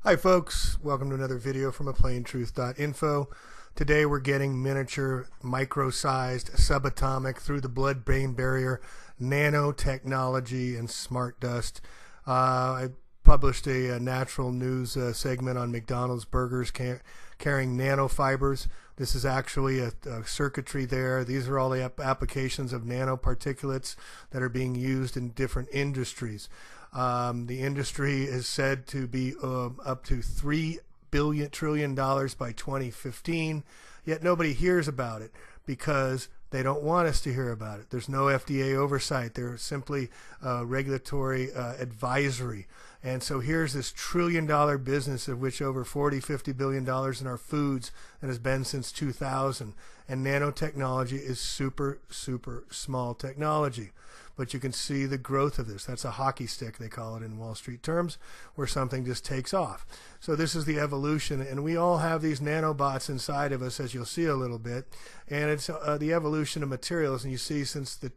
Hi folks, welcome to another video from aplaintruth.info. Today we're getting miniature, micro-sized, subatomic, through the blood-brain barrier, nanotechnology and smart dust. I published a natural news segment on McDonald's burgers carrying nanofibers. This is actually a circuitry there. These are all the applications of nanoparticulates that are being used in different industries. The industry is said to be up to $3 trillion by 2015, yet nobody hears about it because they don't want us to hear about it. There's no FDA oversight. They're simply regulatory advisory. And so here's this trillion-dollar business, of which over $40–50 billion in our foods, and has been since 2000. And nanotechnology is super, super small technology. But you can see the growth of this. That's a hockey stick, they call it in Wall Street terms, where something just takes off. So this is the evolution, and we all have these nanobots inside of us, as you'll see a little bit. And it's the evolution of materials, and you see since the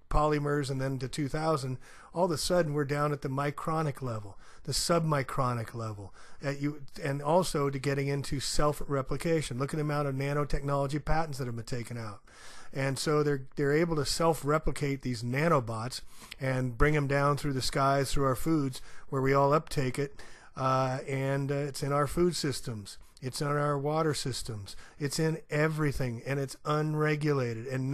polymers and then to 2000, all of a sudden we're down at the micronic level, the submicronic level, and also to getting into self-replication. Look at the amount of nanotechnology patents that have been taken out. And so they're able to self-replicate these nanobots and bring them down through the skies, through our foods, where we all uptake it, and it's in our food systems. It's in our water systems. It's in everything, and it's unregulated. And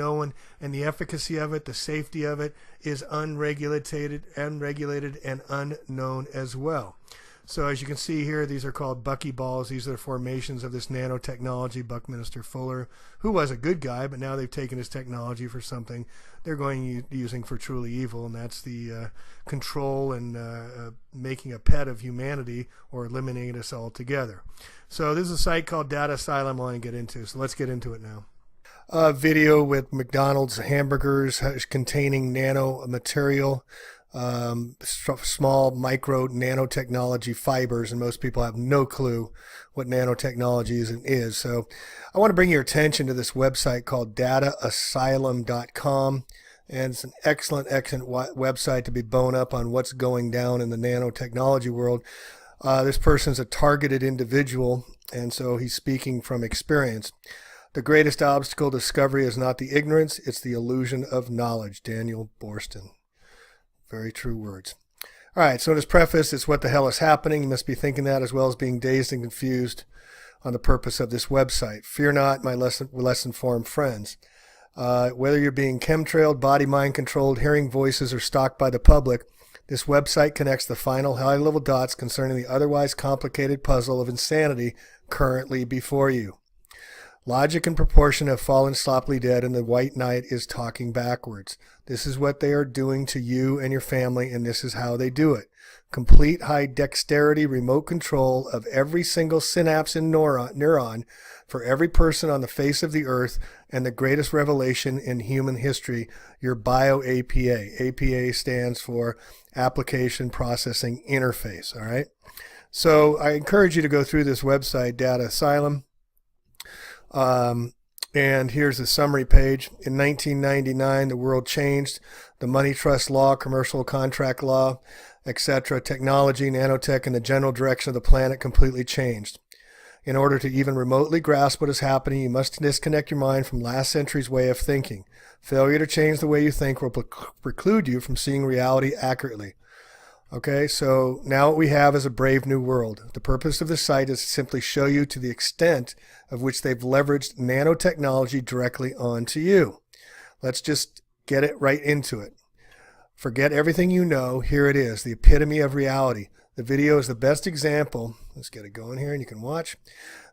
and the efficacy of it, the safety of it, is unregulated and unknown as well. So as you can see here, these are called buckyballs. These are the formations of this nanotechnology. Buckminster Fuller, who was a good guy, but now they've taken his technology for something they're using for truly evil, and that's the control and making a pet of humanity or eliminating us altogether. So this is a site called Data Asylum I want to get into, so let's get into it now. A video with McDonald's hamburgers containing nano material. Small micro nanotechnology fibers, and most people have no clue what nanotechnology is. So I want to bring your attention to this website called dataasylum.com, and it's an excellent website to be bone up on what's going down in the nanotechnology world. This person's a targeted individual, and so he's speaking from experience. The greatest obstacle to discovery is not the ignorance, it's the illusion of knowledge. Daniel Boorstin. Very true words. All right, so in his preface, it's what the hell is happening. You must be thinking that, as well as being dazed and confused on the purpose of this website. Fear not, my less informed friends. Whether you're being chemtrailed, body-mind controlled, hearing voices, or stalked by the public, this website connects the final high-level dots concerning the otherwise complicated puzzle of insanity currently before you. Logic and proportion have fallen sloppily dead, and the white knight is talking backwards. This is what they are doing to you and your family, and this is how they do it. Complete high dexterity remote control of every single synapse and neuron for every person on the face of the earth, and the greatest revelation in human history, your bio-APA. APA stands for Application Processing Interface, all right? So I encourage you to go through this website, Data Asylum. And here's the summary page. In 1999, the world changed. The money trust law, commercial contract law, etc., technology, nanotech, and the general direction of the planet completely changed. In order to even remotely grasp what is happening, you must disconnect your mind from last century's way of thinking. Failure to change the way you think will preclude you from seeing reality accurately. Okay, so now what we have is a brave new world. The purpose of this site is to simply show you to the extent of which they've leveraged nanotechnology directly onto you. Let's just get it right into it. Forget everything you know. Here it is, the epitome of reality. The video is the best example. Let's get it going here and you can watch.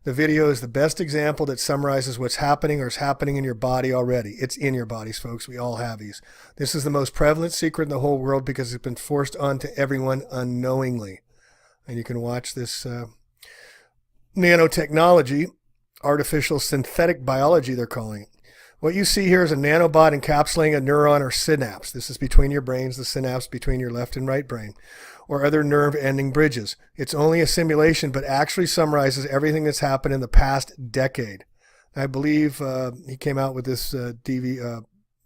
The video is the best example that summarizes what's happening or is happening in your body already. It's in your bodies, folks. We all have these. This is the most prevalent secret in the whole world because it's been forced onto everyone unknowingly. And you can watch this nanotechnology, artificial synthetic biology, they're calling it. What you see here is a nanobot encapsulating a neuron or synapse. This is between your brains, the synapse between your left and right brain, or other nerve-ending bridges. It's only a simulation, but actually summarizes everything that's happened in the past decade. I believe he came out with this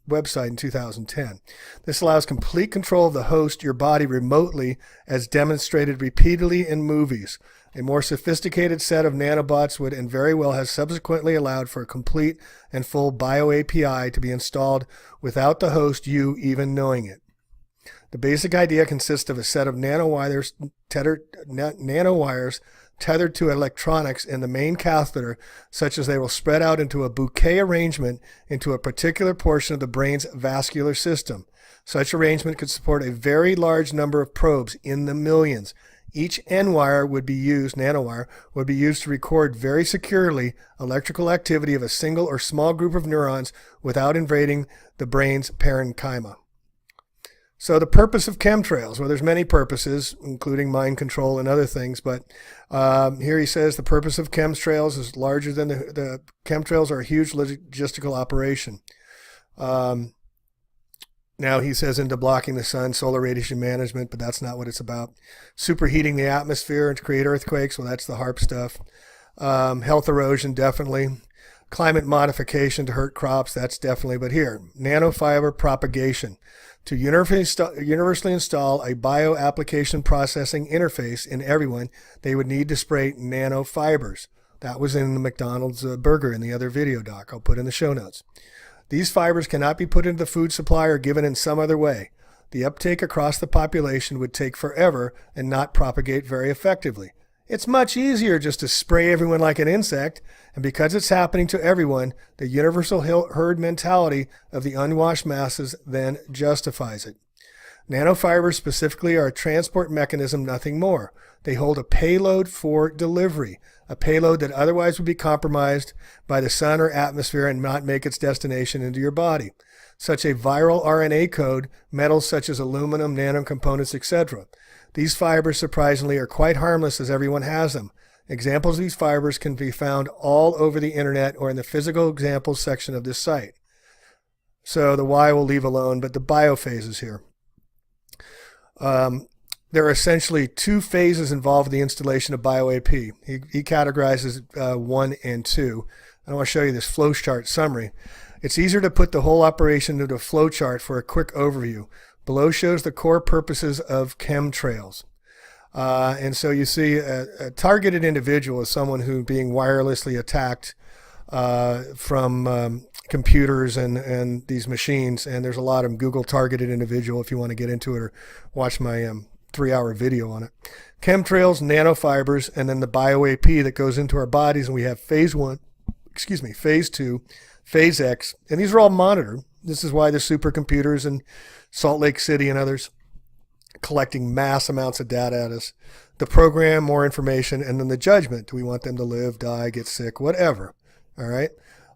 website in 2010. This allows complete control of the host, your body, remotely, as demonstrated repeatedly in movies. A more sophisticated set of nanobots would and very well has subsequently allowed for a complete and full bio API to be installed without the host you even knowing it. The basic idea consists of a set of nanowires tethered to electronics in the main catheter, such as they will spread out into a bouquet arrangement into a particular portion of the brain's vascular system. Such arrangement could support a very large number of probes, in the millions. Each nanowire would be used to record very securely electrical activity of a single or small group of neurons without invading the brain's parenchyma. So the purpose of chemtrails, well, there's many purposes, including mind control and other things, but here he says the purpose of chemtrails is larger than the chemtrails are a huge logistical operation. Now he says into blocking the sun, solar radiation management, but that's not what it's about. Superheating the atmosphere and to create earthquakes, well, that's the HARP stuff. Health erosion, definitely. Climate modification to hurt crops, that's definitely, but here, nanofiber propagation. To universally install a bioapplication processing interface in everyone, they would need to spray nanofibers. That was in the McDonald's burger in the other video doc. I'll put in the show notes. These fibers cannot be put into the food supply or given in some other way. The uptake across the population would take forever and not propagate very effectively. It's much easier just to spray everyone like an insect, and because it's happening to everyone, the universal herd mentality of the unwashed masses then justifies it. Nanofibers specifically are a transport mechanism, nothing more. They hold a payload for delivery, a payload that otherwise would be compromised by the sun or atmosphere and not make its destination into your body. Such a viral RNA code, metals such as aluminum, nanocomponents, etc. These fibers, surprisingly, are quite harmless as everyone has them. Examples of these fibers can be found all over the internet or in the physical examples section of this site. So the why we'll leave alone, but the biophases here. There are essentially two phases involved in the installation of BioAP. He categorizes 1 and 2. I want to show you this flowchart summary. It's easier to put the whole operation into a flowchart for a quick overview. Below shows the core purposes of chemtrails. And so you see a targeted individual is someone who being wirelessly attacked from computers and these machines. And there's a lot of Google targeted individual if you want to get into it or watch my 3-hour video on it. Chemtrails, nanofibers, and then the BioAP that goes into our bodies. And we have phase 2, phase X. And these are all monitored. This is why the supercomputers in Salt Lake City and others collecting mass amounts of data at us. The program, more information, and then the judgment. Do we want them to live, die, get sick, whatever? All right.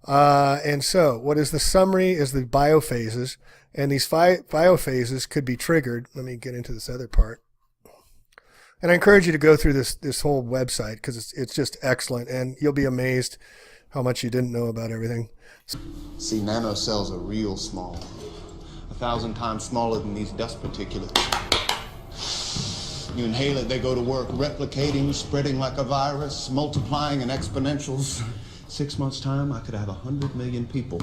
And so what is the summary is the biophases. And these biophases could be triggered. Let me get into this other part. And I encourage you to go through this whole website because it's just excellent. And you'll be amazed how much you didn't know about everything. See, nanocells are real small. 1,000 times smaller than these dust particulates. You inhale it, they go to work, replicating, spreading like a virus, multiplying in exponentials. 6 months' time, I could have 100 million people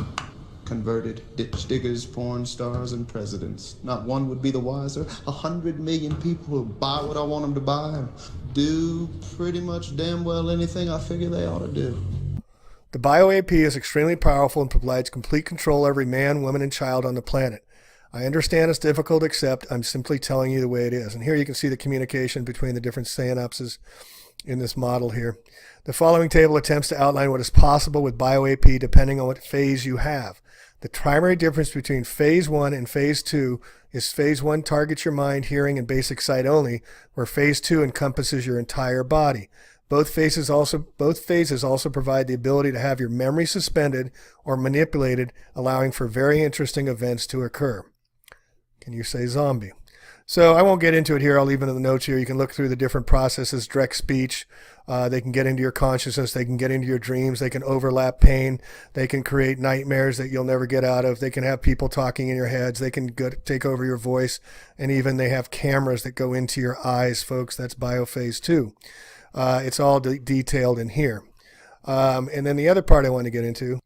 converted, ditch diggers, porn stars, and presidents. Not one would be the wiser. 100 million people who buy what I want them to buy and do pretty much damn well anything I figure they ought to do. The BioAP is extremely powerful and provides complete control of every man, woman, and child on the planet. I understand it's difficult to accept. I'm simply telling you the way it is. And here you can see the communication between the different synapses in this model here. The following table attempts to outline what is possible with BioAP depending on what phase you have. The primary difference between phase 1 and phase 2 is phase 1 targets your mind, hearing, and basic sight only, where phase 2 encompasses your entire body. Both phases also provide the ability to have your memory suspended or manipulated, allowing for very interesting events to occur. Can you say zombie? So I won't get into it here. I'll leave it in the notes here. You can look through the different processes, direct speech. They can get into your consciousness. They can get into your dreams. They can overlap pain. They can create nightmares that you'll never get out of. They can have people talking in your heads. They can take over your voice. And even they have cameras that go into your eyes, folks. That's biophase 2. It's all detailed in here. And then the other part I want to get into,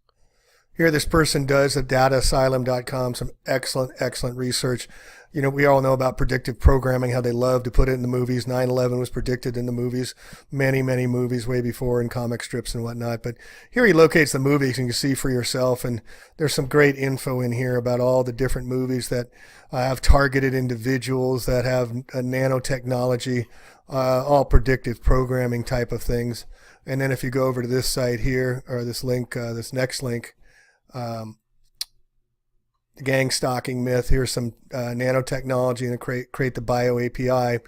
Here this person does at dataasylum.com some excellent research. You know, we all know about predictive programming, how they love to put it in the movies. 9/11 was predicted in the movies, many movies way before in comic strips and whatnot. But here he locates the movies and you can see for yourself. And there's some great info in here about all the different movies that have targeted individuals that have nanotechnology, all predictive programming type of things. And then if you go over to this site here, or this link, this next link, the gang stalking myth. Here's some nanotechnology and create the bio API.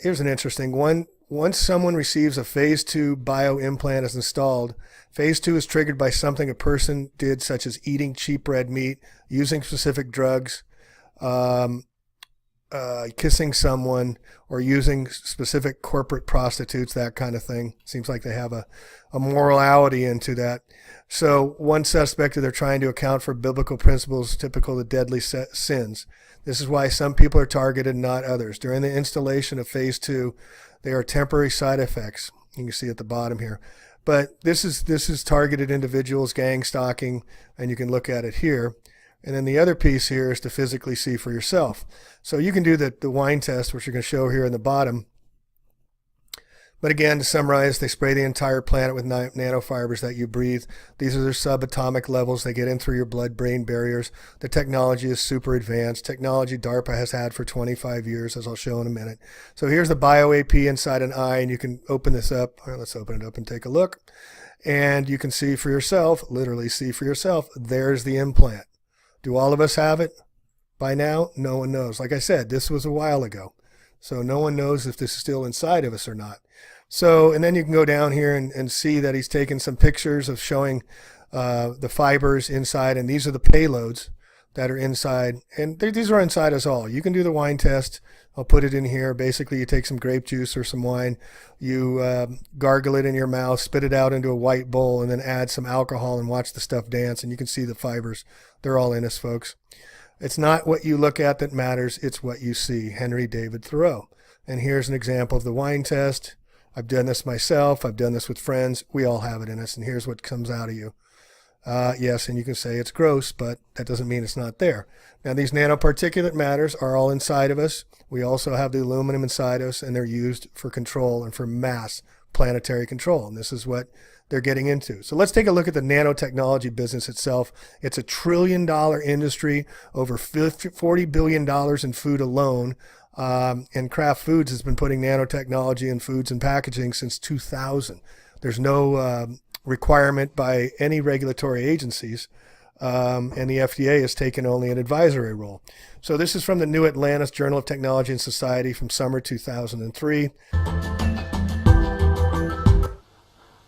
Here's an interesting one. Once someone receives a phase 2 bio implant is installed, phase 2 is triggered by something a person did, such as eating cheap red meat, using specific drugs, kissing someone, or using specific corporate prostitutes, that kind of thing. Seems like they have a morality into that. So one suspect, they're trying to account for biblical principles typical of deadly sins. This is why some people are targeted and not others. During the installation of phase 2, there are temporary side effects. You can see at the bottom here. But this is targeted individuals, gang stalking, and you can look at it here. And then the other piece here is to physically see for yourself. So you can do the wine test, which you're going to show here in the bottom. But again, to summarize, they spray the entire planet with nanofibers that you breathe. These are their subatomic levels. They get in through your blood-brain barriers. The technology is super advanced. Technology DARPA has had for 25 years, as I'll show in a minute. So here's the bio-AP inside an eye, and you can open this up. All right, let's open it up and take a look. And you can see for yourself, literally see for yourself, there's the implant. Do all of us have it by now? No one knows. Like I said, this was a while ago. So no one knows if this is still inside of us or not. So, and then you can go down here and see that he's taken some pictures of showing the fibers inside, and these are the payloads that are inside. And these are inside us all. You can do the wine test. I'll put it in here. Basically, you take some grape juice or some wine, you gargle it in your mouth, spit it out into a white bowl, and then add some alcohol and watch the stuff dance, and you can see the fibers. They're all in us, folks. It's not what you look at that matters. It's what you see. Henry David Thoreau. And here's an example of the wine test. I've done this myself. I've done this with friends. We all have it in us, and here's what comes out of you. Yes, and you can say it's gross, but that doesn't mean it's not there. Now, these nanoparticulate matters are all inside of us. We also have the aluminum inside us, and they're used for control and for mass planetary control, and this is what they're getting into. So let's take a look at the nanotechnology business itself. It's $1 trillion industry, over $40 billion in food alone. And Kraft Foods has been putting nanotechnology in foods and packaging since 2000. There's no requirement by any regulatory agencies, and the FDA has taken only an advisory role. So this is from the New Atlantis Journal of Technology and Society from summer 2003.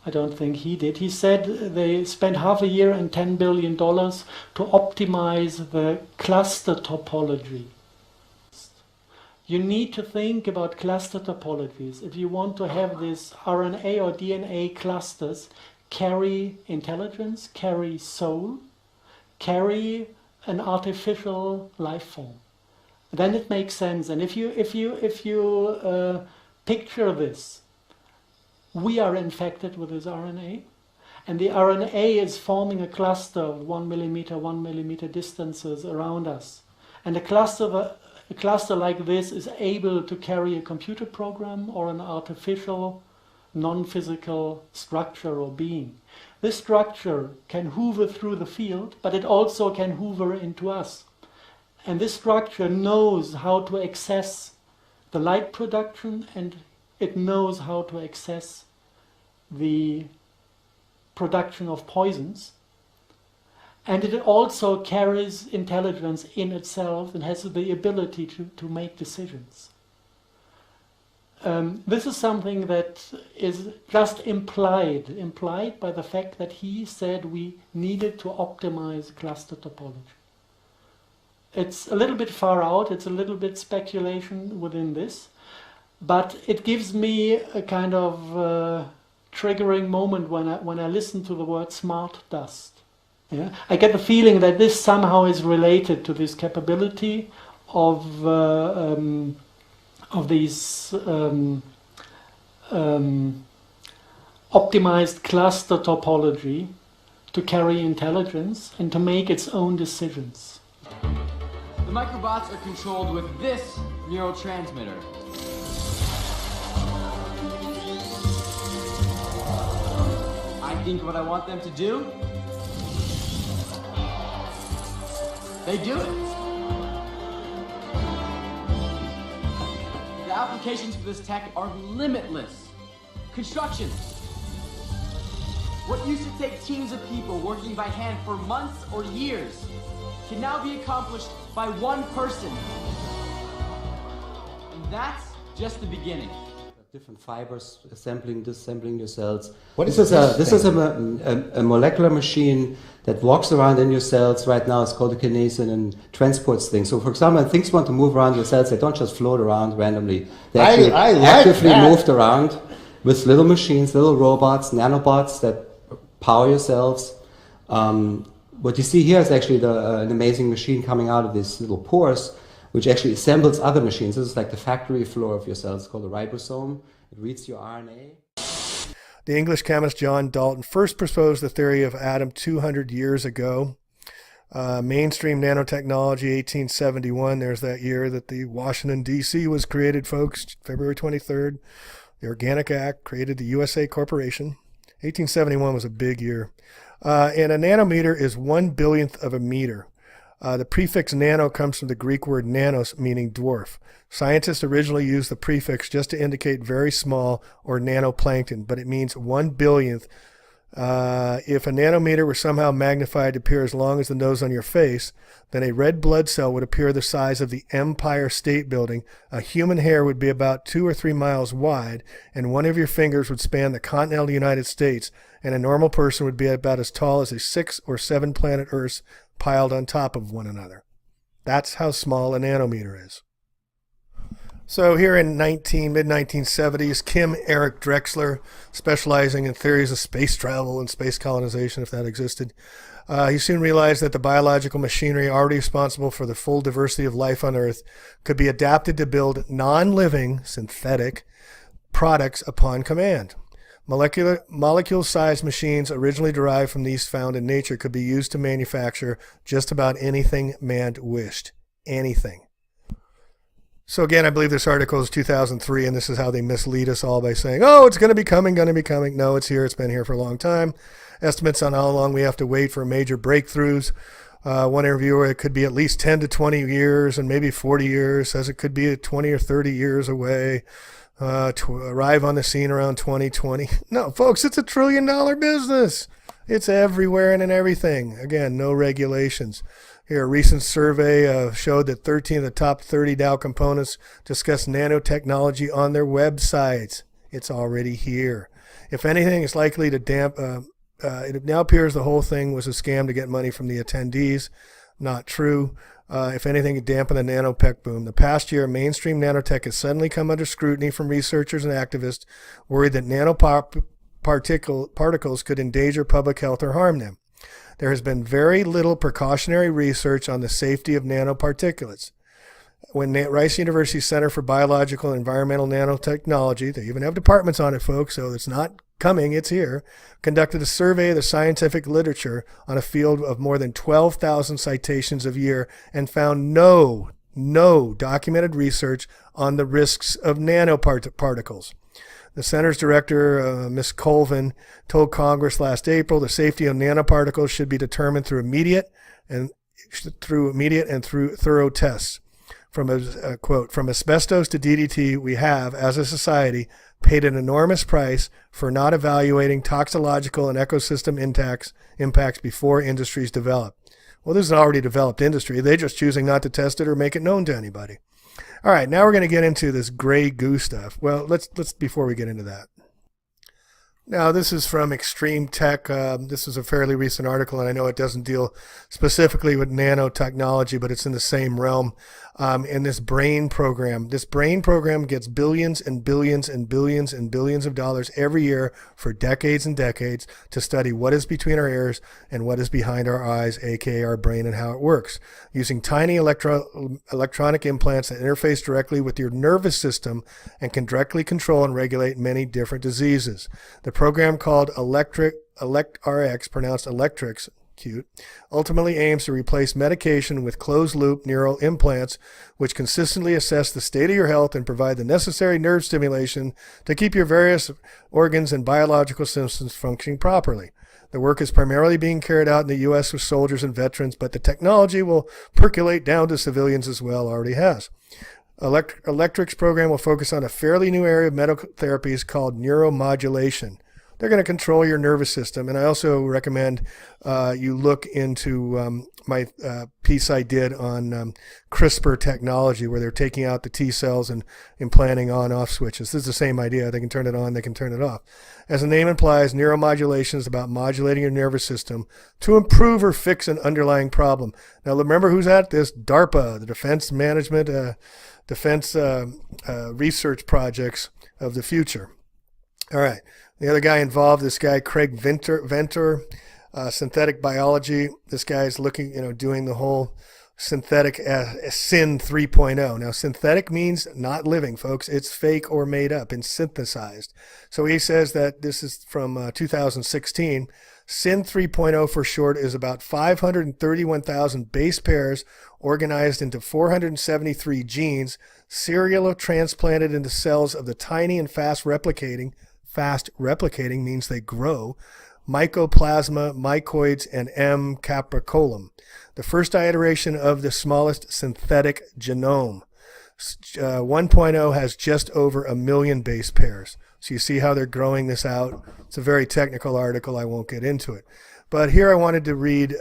I don't think he did. He said they spent half a year and $10 billion to optimize the cluster topology. You need to think about cluster topologies. If you want to have these RNA or DNA clusters carry intelligence, carry soul, carry an artificial life form, then it makes sense. And if you picture this, we are infected with this RNA, and the RNA is forming a cluster of 1 millimeter distances around us, and a cluster like this is able to carry a computer program or an artificial, non-physical structure or being. This structure can hoover through the field, but it also can hoover into us. And this structure knows how to access the light production, and it knows how to access the production of poisons. And it also carries intelligence in itself and has the ability to make decisions. This is something that is just implied by the fact that he said we needed to optimize cluster topology. It's a little bit far out, it's a little bit speculation within this, but it gives me a kind of triggering moment when I listen to the word smart dust. Yeah? I get the feeling that this somehow is related to this capability of these optimized cluster topology to carry intelligence and to make its own decisions. The microbots are controlled with this neurotransmitter. I think what I want them to do, they do it. The applications for this tech are limitless. Construction. What used to take teams of people working by hand for months or years can now be accomplished by one person. And that's just the beginning. Different fibers, assembling, disassembling your cells. What is this is a molecular machine that walks around in your cells right now. It's called a kinesin and transports things. So, for example, when things want to move around your cells, they don't just float around randomly. They actually I like actively that. moved around with little machines, little robots, nanobots that power your cells. What you see here is actually an amazing machine coming out of these little pores, which actually assembles other machines. This is like the factory floor of your cells. It's called a ribosome. It reads your RNA. The English chemist John Dalton first proposed the theory of atom 200 years ago. Mainstream nanotechnology, 1871. There's that year that the Washington, D.C. was created, folks, February 23rd. The Organic Act created the USA Corporation. 1871 was a big year. And a nanometer is 1/1,000,000th of a meter. The prefix nano comes from the Greek word nanos, meaning dwarf. Scientists originally used the prefix just to indicate very small or nanoplankton, but it means 1/1,000,000th. If a nanometer were somehow magnified to appear as long as the nose on your face, then a red blood cell would appear the size of the Empire State Building. A human hair would be about 2 or 3 miles wide, and one of your fingers would span the continental United States, and a normal person would be about as tall as a 6 or 7 planet Earths piled on top of one another. That's how small a nanometer is. So here in mid-1970s, Kim Eric Drexler, specializing in theories of space travel and space colonization, if that existed, he soon realized that the biological machinery already responsible for the full diversity of life on Earth could be adapted to build non-living, synthetic products upon command. Molecule-sized machines originally derived from these found in nature could be used to manufacture just about anything man wished. Anything. So again, I believe this article is 2003, and this is how they mislead us all by saying, oh, it's going to be coming. No, it's here. It's been here for a long time. Estimates on how long we have to wait for major breakthroughs. One interviewer, it could be at least 10 to 20 years and maybe 40 years, says it could be 20 or 30 years away. To arrive on the scene around 2020. No, folks, it's $1 trillion business. It's everywhere and in everything. Again, no regulations. Here, a recent survey showed that 13 of the top 30 Dow components discuss nanotechnology on their websites. It's already here. If anything, it's likely to it now appears the whole thing was a scam to get money from the attendees. Not true. If anything, it dampened the nanotech boom. The past year, mainstream nanotech has suddenly come under scrutiny from researchers and activists worried that nanoparticles could endanger public health or harm them. There has been very little precautionary research on the safety of nanoparticulates. When Rice University Center for Biological and Environmental Nanotechnology, they even have departments on it, folks, so it's not coming, it's here, conducted a survey of the scientific literature on a field of more than 12,000 citations a year and found no documented research on the risks of nanoparticles. The center's director, Ms. Colvin, told Congress last April the safety of nanoparticles should be determined through immediate and through thorough tests. From a quote, "From asbestos to DDT, we have, as a society, paid an enormous price for not evaluating toxicological and ecosystem impacts before industries develop." Well, this is an already developed industry. They're just choosing not to test it or make it known to anybody. All right, now we're going to get into this gray goo stuff. Well, let's before we get into that. Now, this is from Extreme Tech. This is a fairly recent article, and I know it doesn't deal specifically with nanotechnology, but it's in the same realm. In this brain program gets billions and billions and billions and billions of dollars every year for decades and decades to study what is between our ears and what is behind our eyes, aka our brain, and how it works, using tiny electronic implants that interface directly with your nervous system and can directly control and regulate many different diseases. The program, called RX, pronounced Electrics, cute, ultimately aims to replace medication with closed-loop neural implants, which consistently assess the state of your health and provide the necessary nerve stimulation to keep your various organs and biological systems functioning properly. The work is primarily being carried out in the U.S. with soldiers and veterans, but the technology will percolate down to civilians as well, already has. Electric's program will focus on a fairly new area of medical therapies called neuromodulation. They're going to control your nervous system. And I also recommend you look into my piece I did on CRISPR technology, where they're taking out the T cells and implanting on-off switches. This is the same idea. They can turn it on, they can turn it off. As the name implies, neuromodulation is about modulating your nervous system to improve or fix an underlying problem. Now, remember who's at this? DARPA, the Defense Management, Defense Research Projects of the future. All right. The other guy involved, this guy, Craig Venter, synthetic biology. This guy's looking, doing the whole synthetic SYN 3.0. Now, synthetic means not living, folks. It's fake or made up and synthesized. So he says that this is from 2016. SYN 3.0 for short is about 531,000 base pairs organized into 473 genes, serially transplanted into cells of the tiny and fast replicating means they grow, mycoplasma, mycoids, and M. capricolum, the first iteration of the smallest synthetic genome. 1.0 has just over 1 million base pairs. So you see how they're growing this out. It's a very technical article. I won't get into it. But here I wanted to read,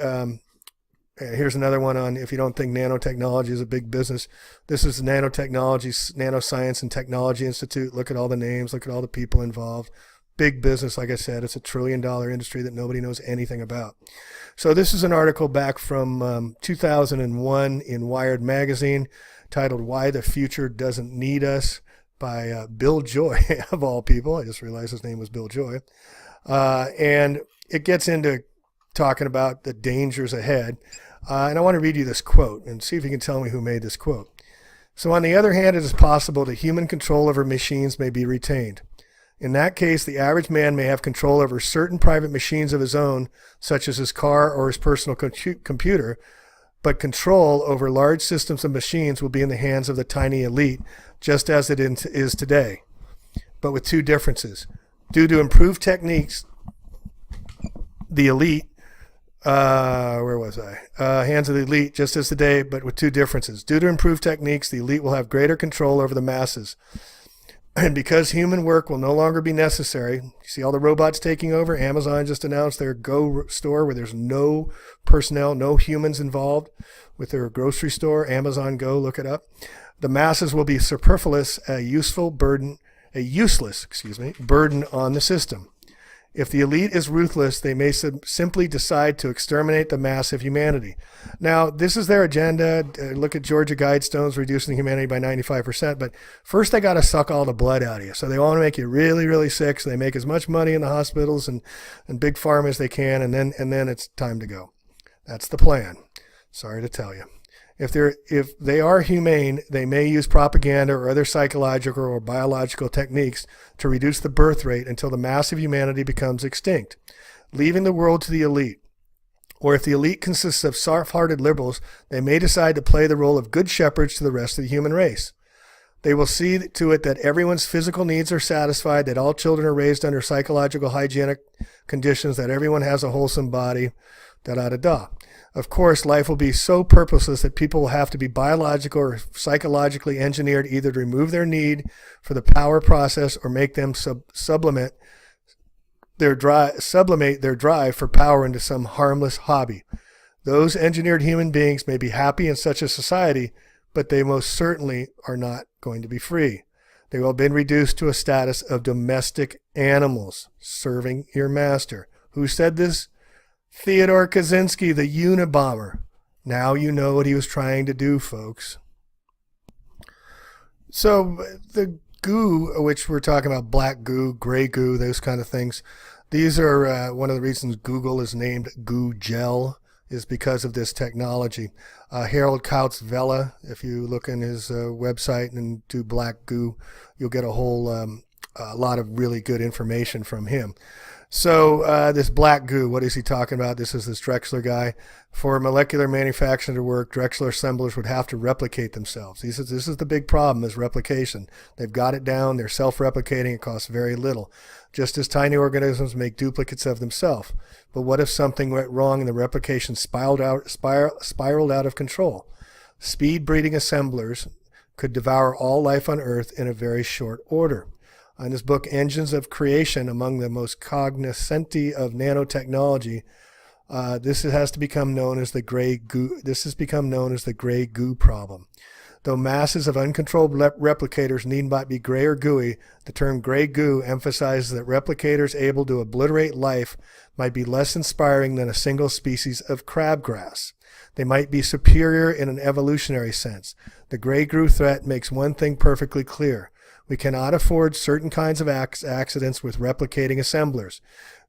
here's another one on if you don't think nanotechnology is a big business. This is Nanotechnology, Nanoscience and Technology Institute. Look at all the names. Look at all the people involved. Big business, like I said. It's $1 trillion industry that nobody knows anything about. So this is an article back from 2001 in Wired magazine titled Why the Future Doesn't Need Us by Bill Joy, of all people. I just realized his name was Bill Joy. And it gets into talking about the dangers ahead. And I want to read you this quote and see if you can tell me who made this quote. So on the other hand, it is possible that human control over machines may be retained. In that case, the average man may have control over certain private machines of his own, such as his car or his personal computer, but control over large systems of machines will be in the hands of the tiny elite, just as it is today, but with two differences. Due to improved techniques, the elite, hands of the elite, just as today, but with two differences. Due to improved techniques, the elite will have greater control over the masses. And because human work will no longer be necessary, you see all the robots taking over. Amazon just announced their Go store where there's no personnel, no humans involved with their grocery store. Amazon Go, look it up. The masses will be superfluous, a useless burden on the system. If the elite is ruthless, they may simply decide to exterminate the mass of humanity. Now, this is their agenda. Look at Georgia Guidestones reducing humanity by 95%. But first, they got to suck all the blood out of you. So they want to make you really, really sick. So they make as much money in the hospitals and big pharma as they can, and then it's time to go. That's the plan. Sorry to tell you. If they are humane, they may use propaganda or other psychological or biological techniques to reduce the birth rate until the mass of humanity becomes extinct, leaving the world to the elite. Or if the elite consists of soft-hearted liberals, they may decide to play the role of good shepherds to the rest of the human race. They will see to it that everyone's physical needs are satisfied, that all children are raised under psychological hygienic conditions, that everyone has a wholesome body, da-da-da-da. Of course, life will be so purposeless that people will have to be biologically or psychologically engineered either to remove their need for the power process or make them sublimate their drive for power into some harmless hobby. Those engineered human beings may be happy in such a society, but they most certainly are not going to be free. They will have been reduced to a status of domestic animals, serving your master. Who said this? Theodore Kaczynski, the Unabomber. Now you know what he was trying to do, folks. So the goo, which we're talking about, black goo, gray goo, those kind of things, these are one of the reasons Google is named Goo Gel, is because of this technology. Harold Kautz Vela, if you look in his website and do black goo, you'll get a whole lot of really good information from him. So this black goo, what is he talking about? This is this Drexler guy. For molecular manufacturing to work, Drexler assemblers would have to replicate themselves. This is the big problem, is replication. They've got it down. They're self-replicating. It costs very little. Just as tiny organisms make duplicates of themselves. But what if something went wrong and the replication spiraled out of control? Speed-breeding assemblers could devour all life on Earth in a very short order. In his book, Engines of Creation, among the most cognoscenti of nanotechnology, this has become known as the gray goo. This has become known as the gray goo problem. Though masses of uncontrolled replicators need not be gray or gooey, the term gray goo emphasizes that replicators able to obliterate life might be less inspiring than a single species of crabgrass. They might be superior in an evolutionary sense. The gray goo threat makes one thing perfectly clear. We cannot afford certain kinds of accidents with replicating assemblers.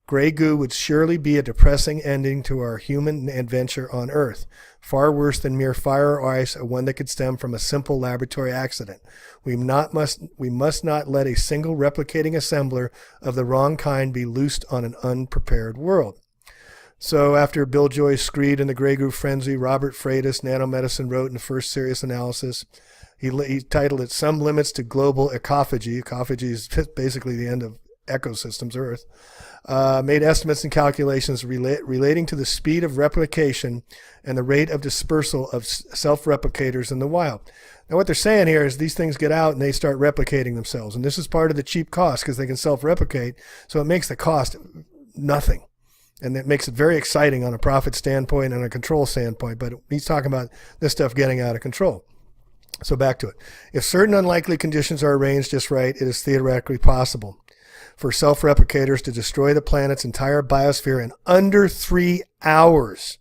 Gray goo would surely be a depressing ending to our human adventure on Earth, far worse than mere fire or ice, or one that could stem from a simple laboratory accident. We must not let a single replicating assembler of the wrong kind be loosed on an unprepared world. So after Bill Joyce screed in the Gray Goo Frenzy, Robert Freitas, Nanomedicine, wrote in the first serious analysis, he titled it Some Limits to Global Ecophagy. Ecophagy is basically the end of ecosystems, Earth. Made estimates and calculations relating to the speed of replication and the rate of dispersal of self-replicators in the wild. Now what they're saying here is these things get out and they start replicating themselves. And this is part of the cheap cost because they can self-replicate. So it makes the cost nothing. And it makes it very exciting on a profit standpoint and a control standpoint. But he's talking about this stuff getting out of control. So back to it. If certain unlikely conditions are arranged just right, it is theoretically possible for self-replicators to destroy the planet's entire biosphere in under 3 hours.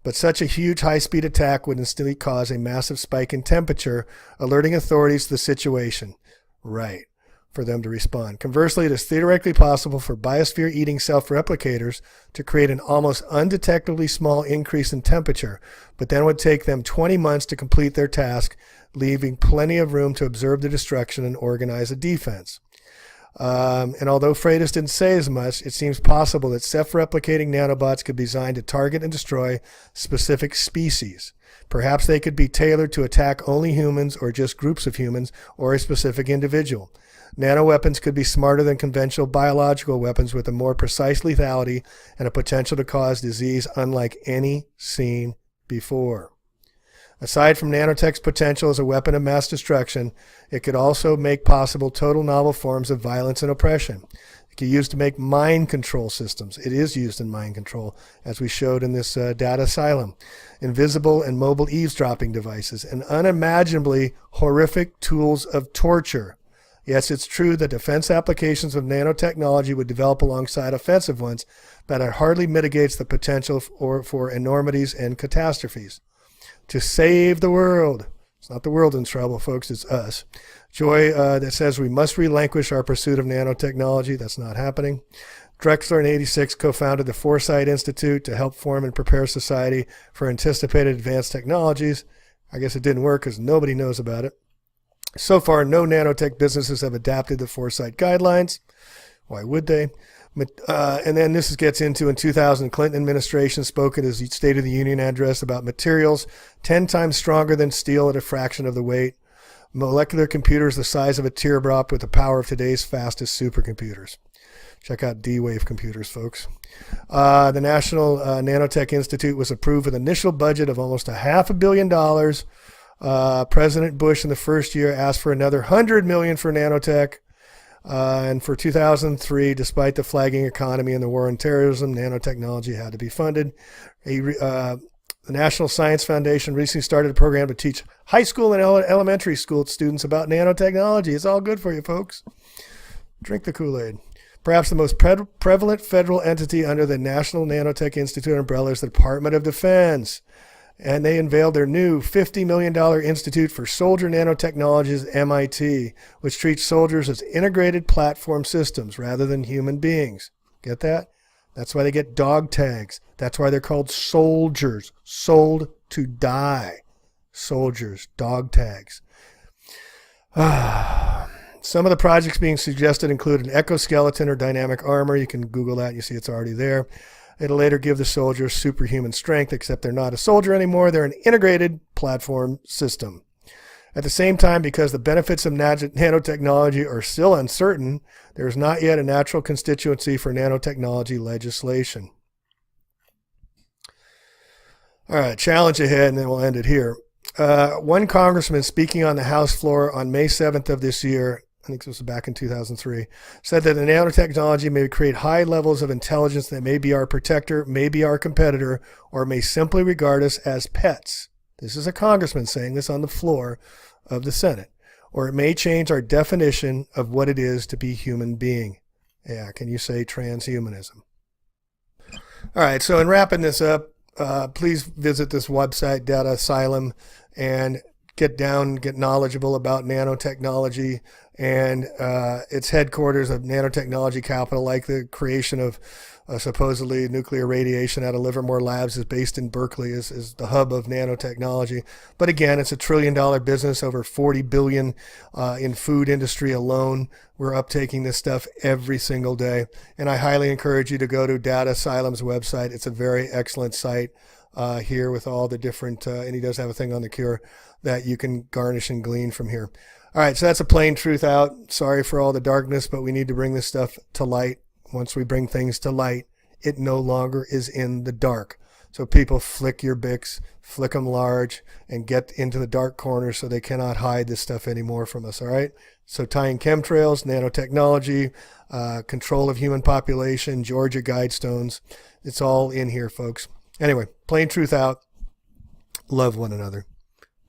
But such a huge high-speed attack would instantly cause a massive spike in temperature, alerting authorities to the situation. Right. For them to respond. Conversely, it is theoretically possible for biosphere-eating self-replicators to create an almost undetectably small increase in temperature, but then it would take them 20 months to complete their task, leaving plenty of room to observe the destruction and organize a defense. And although Freitas didn't say as much, it seems possible that self-replicating nanobots could be designed to target and destroy specific species. Perhaps they could be tailored to attack only humans or just groups of humans or a specific individual. Nanoweapons could be smarter than conventional biological weapons with a more precise lethality and a potential to cause disease unlike any seen before. Aside from nanotech's potential as a weapon of mass destruction, it could also make possible total novel forms of violence and oppression. It can be used to make mind control systems. It is used in mind control, as we showed in this data asylum. Invisible and mobile eavesdropping devices, and unimaginably horrific tools of torture. Yes, it's true that defense applications of nanotechnology would develop alongside offensive ones, but it hardly mitigates the potential for enormities and catastrophes. To save the world. It's not the world in trouble, folks, it's us. Joy that says we must relinquish our pursuit of nanotechnology. That's not happening. Drexler in 1986 co-founded the Foresight Institute to help form and prepare society for anticipated advanced technologies. I guess it didn't work because nobody knows about it. So far, no nanotech businesses have adapted the Foresight guidelines. Why would they? And then this gets into, in 2000, Clinton administration spoke at his State of the Union address about materials 10 times stronger than steel at a fraction of the weight. Molecular computers the size of a teardrop with the power of today's fastest supercomputers. Check out D-Wave computers, folks. The National Nanotech Institute was approved with an initial budget of almost $500 million. President Bush in the first year asked for another $100 million for nanotech. And for 2003, despite the flagging economy and the war on terrorism, nanotechnology had to be funded. The National Science Foundation recently started a program to teach high school and elementary school students about nanotechnology. It's all good for you, folks. Drink the Kool-Aid. Perhaps the most prevalent federal entity under the National Nanotech Institute umbrella is the Department of Defense. And they unveiled their new $50 million Institute for Soldier Nanotechnologies at MIT, which treats soldiers as integrated platform systems rather than human beings. Get that? That's why they get dog tags. That's why they're called soldiers. Sold to die. Soldiers, dog tags. Some of the projects being suggested include an exoskeleton or dynamic armor. You can Google that. You see it's already there. It'll later give the soldier superhuman strength, except they're not a soldier anymore. They're an integrated platform system. At the same time, because the benefits of nanotechnology are still uncertain, there is not yet a natural constituency for nanotechnology legislation. All right, challenge ahead, and then we'll end it here. One congressman speaking on the House floor on May 7th of this year, I think this was back in 2003, said that the nanotechnology may create high levels of intelligence that may be our protector, may be our competitor, or may simply regard us as pets. This is a congressman saying this on the floor of the Senate. Or it may change our definition of what it is to be human being. Yeah, can you say transhumanism? All right, so in wrapping this up, please visit this website, Data Asylum, and get knowledgeable about nanotechnology and its headquarters of nanotechnology capital, like the creation of supposedly nuclear radiation out of Livermore Labs is based in Berkeley, is the hub of nanotechnology. But again, it's $1 trillion business, over $40 billion in food industry alone. We're uptaking this stuff every single day. And I highly encourage you to go to Data Asylum's website. It's a very excellent site here with all the different, and he does have a thing on the cure that you can garnish and glean from here. All right, so that's a plain truth out. Sorry for all the darkness, but we need to bring this stuff to light. Once we bring things to light, it no longer is in the dark. So people, flick your Bics, flick them large, and get into the dark corners so they cannot hide this stuff anymore from us, all right? So tying chemtrails, nanotechnology, control of human population, Georgia Guidestones, it's all in here, folks. Anyway, plain truth out. Love one another.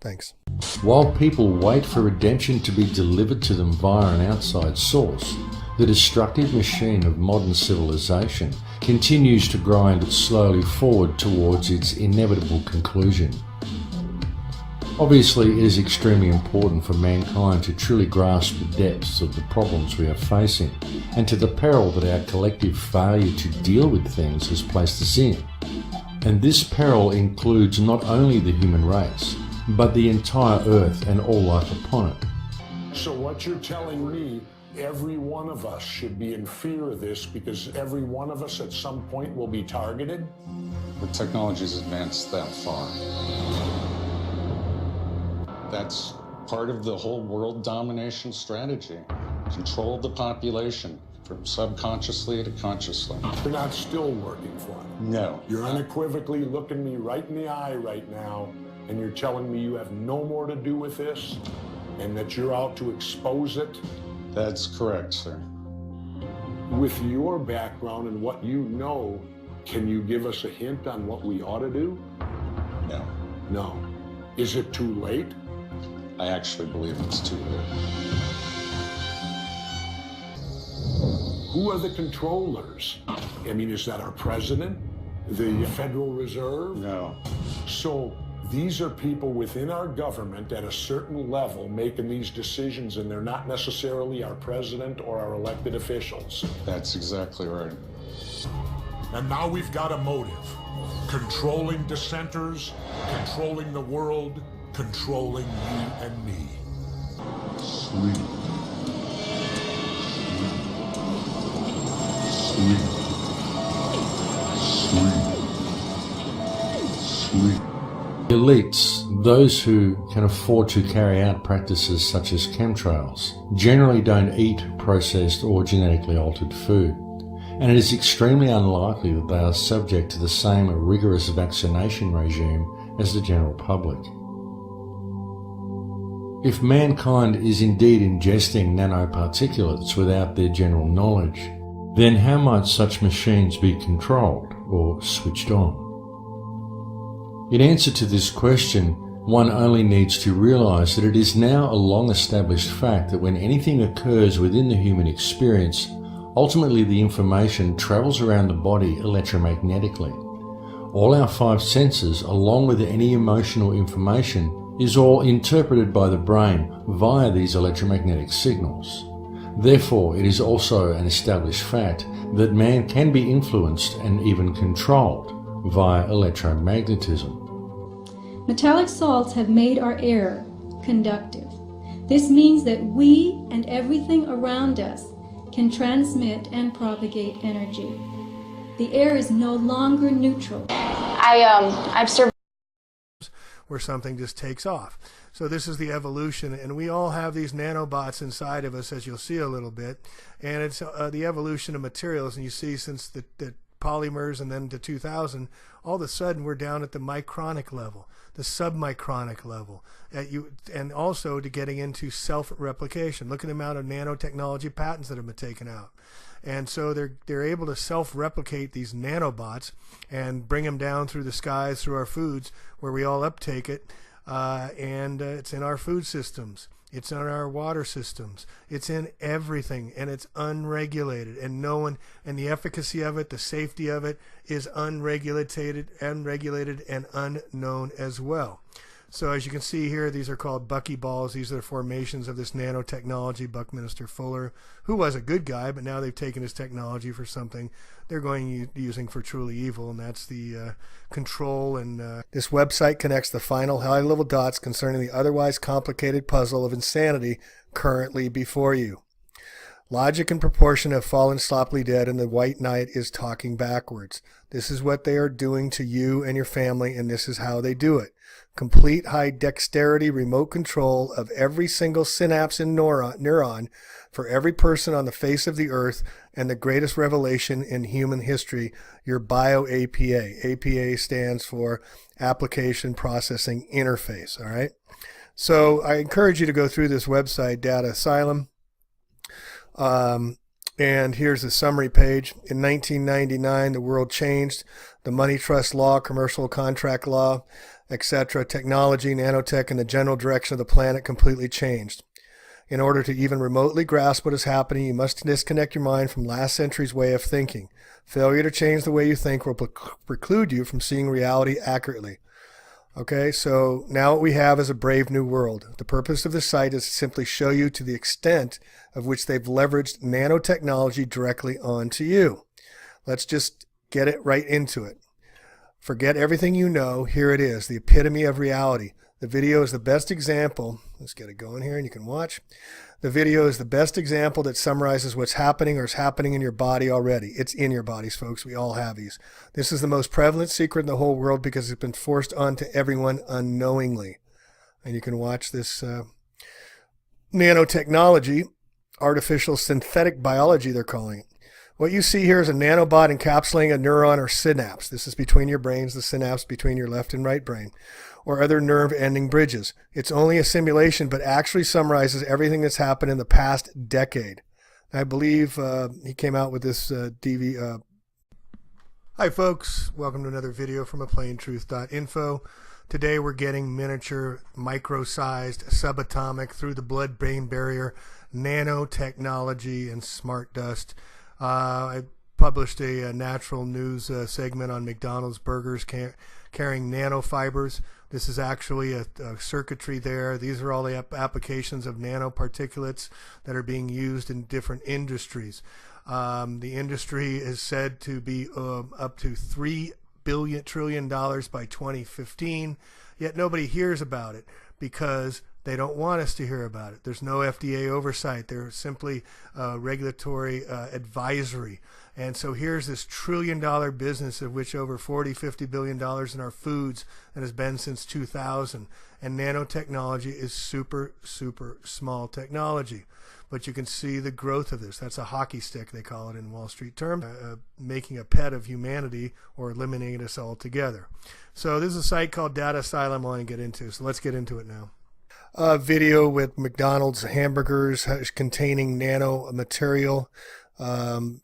Thanks. While people wait for redemption to be delivered to them via an outside source, the destructive machine of modern civilization continues to grind slowly forward towards its inevitable conclusion. Obviously, it is extremely important for mankind to truly grasp the depths of the problems we are facing and to the peril that our collective failure to deal with things has placed us in. And this peril includes not only the human race, but the entire Earth and all life upon it. So what you're telling me, every one of us should be in fear of this because every one of us at some point will be targeted? The technology's advanced that far. That's part of the whole world domination strategy. Control the population from subconsciously to consciously. You're not still working for them? No. You're unequivocally looking me right in the eye right now, and you're telling me you have no more to do with this and that you're out to expose it? That's correct, sir. With your background and what you know, can you give us a hint on what we ought to do? No. No. Is it too late? I actually believe it's too late. Who are the controllers? I mean, is that our president? The Federal Reserve? No. So these are people within our government at a certain level making these decisions, and they're not necessarily our president or our elected officials. That's exactly right. And now we've got a motive. Controlling dissenters, controlling the world, controlling you and me. Sleep. Sleep. Sleep. Sleep. Elites, those who can afford to carry out practices such as chemtrails, generally don't eat processed or genetically altered food, and it is extremely unlikely that they are subject to the same rigorous vaccination regime as the general public. If mankind is indeed ingesting nanoparticulates without their general knowledge, then how might such machines be controlled or switched on? In answer to this question, one only needs to realize that it is now a long-established fact that when anything occurs within the human experience, ultimately the information travels around the body electromagnetically. All our five senses, along with any emotional information, is all interpreted by the brain via these electromagnetic signals. Therefore, it is also an established fact that man can be influenced and even controlled via electromagnetism. Metallic salts have made our air conductive. This means that we and everything around us can transmit and propagate energy. The air is no longer neutral. I've survived where something just takes off. So this is the evolution, and we all have these nanobots inside of us, as you'll see a little bit, and it's the evolution of materials. And you see, since the polymers and then to 2000, all of a sudden we're down at the micronic level, the submicronic level, and also to getting into self-replication. Look at the amount of nanotechnology patents that have been taken out. And so they're able to self-replicate these nanobots and bring them down through the skies, through our foods, where we all uptake it, and it's in our food systems. It's in our water systems. It's in everything, and it's unregulated. And the efficacy of it, the safety of it, is unregulated, and unknown as well. So as you can see here, these are called buckyballs. These are the formations of this nanotechnology. Buckminster Fuller, who was a good guy, but now they've taken his technology for something they're using for truly evil, and that's the control. And this website connects the final high-level dots concerning the otherwise complicated puzzle of insanity currently before you. Logic and proportion have fallen sloppily dead, and the white knight is talking backwards. This is what they are doing to you and your family, and this is how they do it. Complete high dexterity remote control of every single synapse and neuron for every person on the face of the earth, and the greatest revelation in human history, your bio-APA. APA stands for Application Processing Interface, all right? So I encourage you to go through this website, Data Asylum. And here's the summary page. In 1999, the world changed. The money trust law, commercial contract law, etc., technology, nanotech, and the general direction of the planet completely changed. In order to even remotely grasp what is happening, you must disconnect your mind from last century's way of thinking. Failure to change the way you think will preclude you from seeing reality accurately. Okay, so now what we have is a brave new world. The purpose of this site is to simply show you to the extent of which they've leveraged nanotechnology directly onto you. Let's just get it right into it. Forget everything you know. Here it is, the epitome of reality. The video is the best example. Let's get it going here and you can watch. The video is the best example that summarizes what's happening or is happening in your body already. It's in your bodies, folks. We all have these. This is the most prevalent secret in the whole world because it's been forced onto everyone unknowingly. And you can watch this nanotechnology, artificial synthetic biology, they're calling it. What you see here is a nanobot encapsulating a neuron or synapse. This is between your brains, the synapse between your left and right brain, or other nerve-ending bridges. It's only a simulation, but actually summarizes everything that's happened in the past decade. I believe he came out with this DV. Hi, folks. Welcome to another video from plaintruth.info. Today we're getting miniature, micro-sized, subatomic, through the blood-brain barrier, nanotechnology, and smart dust. I published a natural news segment on McDonald's burgers carrying nanofibers. This is actually a circuitry there. These are all the applications of nanoparticulates that are being used in different industries. The industry is said to be up to $3 trillion by 2015, yet nobody hears about it because they don't want us to hear about it. There's no FDA oversight. They're simply regulatory advisory. And so here's this $1 trillion business, of which over $40–50 billion in our foods, and has been since 2000. And nanotechnology is super, super small technology. But you can see the growth of this. That's a hockey stick, they call it in Wall Street terms, making a pet of humanity or eliminating us altogether. So this is a site called Data Asylum I want to get into. So let's get into it now. Video with McDonald's hamburgers containing nano material,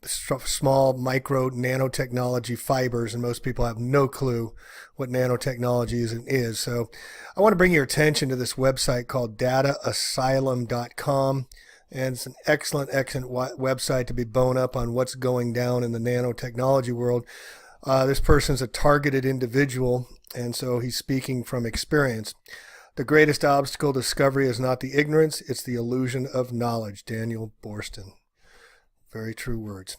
small micro nanotechnology fibers, and most people have no clue what nanotechnology is. So I want to bring your attention to this website called dataasylum.com, and it's an excellent website to be blown up on what's going down in the nanotechnology world. This person's a targeted individual, and so he's speaking from experience. The greatest obstacle to discovery is not the ignorance, it's the illusion of knowledge. Daniel Borston. Very true words.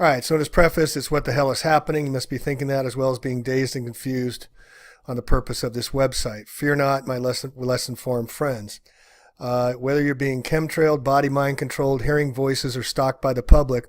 All right, so in his preface, it's what the hell is happening. You must be thinking that, as well as being dazed and confused on the purpose of this website. Fear not, my less informed friends. Whether you're being chemtrailed, body mind controlled, hearing voices, or stalked by the public,